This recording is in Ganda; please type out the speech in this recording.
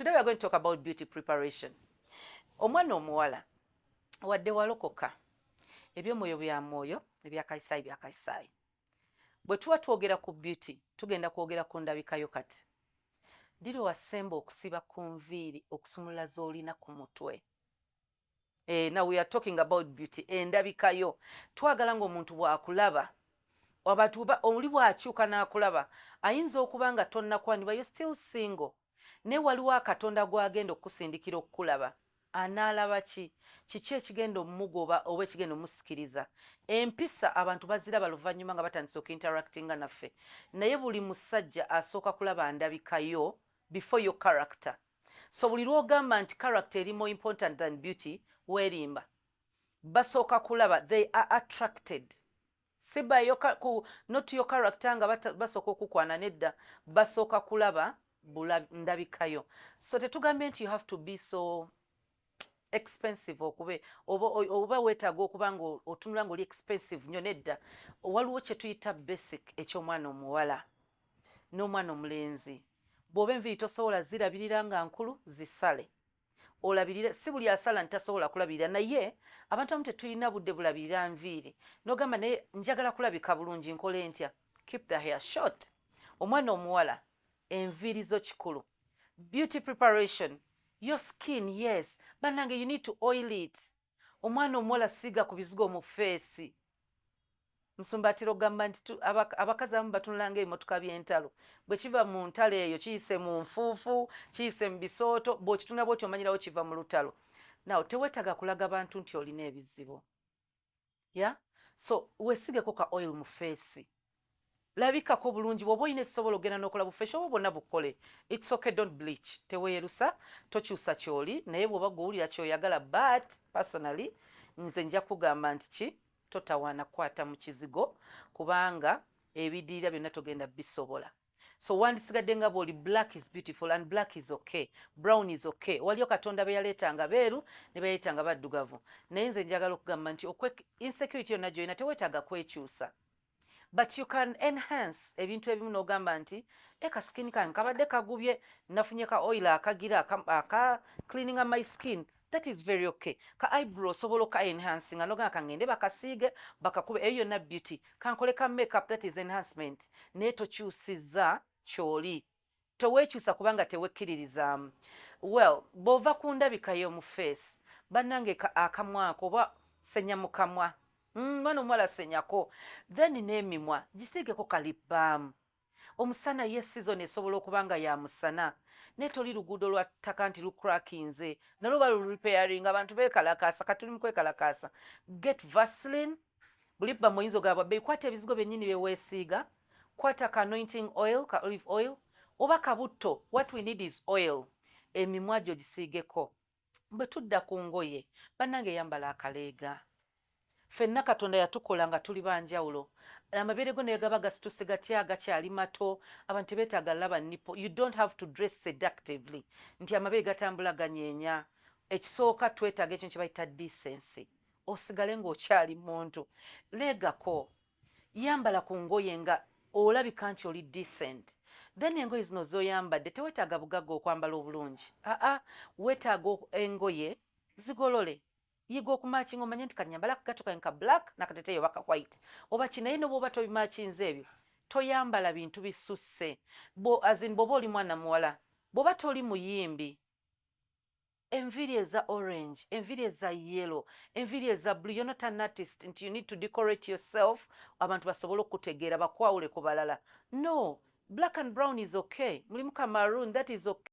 Today we are going to talk about beauty preparation. Omwana omuwala wadde walokoka ebyomwoyo bya mwoyo ebyakaisayi byakaisayi. Bwe tuba twogera ku beauty tugenda kwogera ku ndabikayo kati. Diri wasemba okusiba ku nviiri okusumula z'olina ku mutwe. Now we are talking about beauty. Endabikayo twagala ng'omuntu bw'akulaba abantu oli bw'akyuka n'akulaba ayinza okuba nga tonnakwanibwa you're still single. Ne waliwo akatonda gw'agenda okukusindikira okukulaba anaalaba kiki ekigenda omugoba oba ekigenda omusikiriza. Empisa abantu baziraba luvannyuma nga batandise okuinteractinga naffe, naye buli musajja asooka kulaba ndabikayo before your character. So buli lw'ogamba nti character eri more important than beauty, weerimba. Basooka kulaba, they are attracted. Si by not your character nga basooka okukwana nedda, basooka kulaba ndabikayo. So tetugambye nti you have to be so expensive okube oba wetaaga okuba nga otunula ng'oli expensive nnyo nedda. Waliwo kye tuyita basic eky'omwana omuwala n'omwana omulenzi. Bw'oba enviiri tosobola zirabirira nga nkulu zisale. Olabirira si buli asala ntasobola kulabirira, naye abantu abamu tetulina budde bulabirira nviiri. N'ogamba naye njagala kulabika bulungi nkole ntya? Keep the hair short. Omwana omuwala enviiri zo kikulu. Beauty preparation. Your skin, yes. Bannange, you need to oil it. Omwana omuwala siga ku bizigo mu feesi. Musumbatiro gamba nti abakazi abamu batunula ng'ebimotoka by'entalo. Bwe kiva mu ntalo eyo kiyise mu nfuufu, kiyise mu bisooto, bw'okitunda bw'otyo omanyirawo kiva mu lutalo. Naw teweetaga kulaga bantu nti olina ebizibu. Yeah? So weesigeko ka oil mu feesi. Labikako bulungi bw'oba olina ekisobola ogenda n'okola bufeesi oba bwonna bukole. It's okay, don't bleach. Teweerusa, tokyusa ky'oli, naye bw'oba gw'owulira ky'oyagala, but personally nze nja kugamba nti ki totawaana kukwata mu kizigo kubanga ebidirira byonna togenda bisobola. So wandisigadde nga bw'oli black is beautiful and black is okay, brown is okay. Waliyo Katonda be yaleetanga beeru ne baleetanga baddugavu, naye nze njagala okugamba nti insecurity yonna gy'olina teweetaaga kwekyusa. But you can enhance ebintu ebimu n'ogamba nti skin kange kabadde kagubye nafunye ka oil akagira aka cleaning my skin. That is very okay. Ka eyebrow sobola ka enhancing n'ogamba kangende bakasiige bakakube eyo yonna beauty. Kankole ka makeup, that is enhancement. Naye tokyusiza ky'oli. Toweekyusa kubanga tewekkiririzaamu. Well, bw'ova ku ndabikayo mu face bannange akamwako oba senya mu kamwa. Mwana omuwala senyako. Then n'emimwa gisiigeko ka lip balm. Omusana ye season esobola okuba nga ya musana. Naye toli luguudo lwa ttaka nti lucrackinze. Nalwo balurepairing abantu beekalakaasa katuli mu kwekalakaasa. Get Vaseline. Buli lip balm oyinza ogaba bbeeyi. Kwata ebizigo byennyini bye weesiiga. Kwata ka anointing oil, ka olive oil. Oba kabutto. What we need is oil. Emimwa gyo gisiigeko. Bwe tudda ku ngoye bannange yambala akaleega. Ffenna Katonda yatukola nga tuli banjawulo. Amabeere go naye gaba gasituse gatya gakyali mato. Abantu beetaaga laba nippo. You don't have to dress seductively. Nti amabeere gatambula ganyeenya. Ekisooka twetaaga ekyo kye bayita decency. Osigale ng'okyali muntu. Leegako. Yambala ku ngoye nga olabika nti oli decent. Then engoye zino z'oyambadde teweetaaga bugagga okwambala obulungi. Weetaaga engoye zigolole. Yiga okumakinga omanye nti kanyambala akagatto kange ka black nakateteeyo oba ka white. Oba kinaye n'obwoba tobimakinze ebyo toyambala bintu bisusse. Bw'oba oli mwana muwala, bw'oba toli muyimbi, enviiri eza orange, enviiri eza yellow, enviiri eza blue, you're not an artist nti you need to decorate yourself abantu basobole okutegeera bakwawule ku balala. No, black and brown is okay. Mulimu ka maroon, that is okay.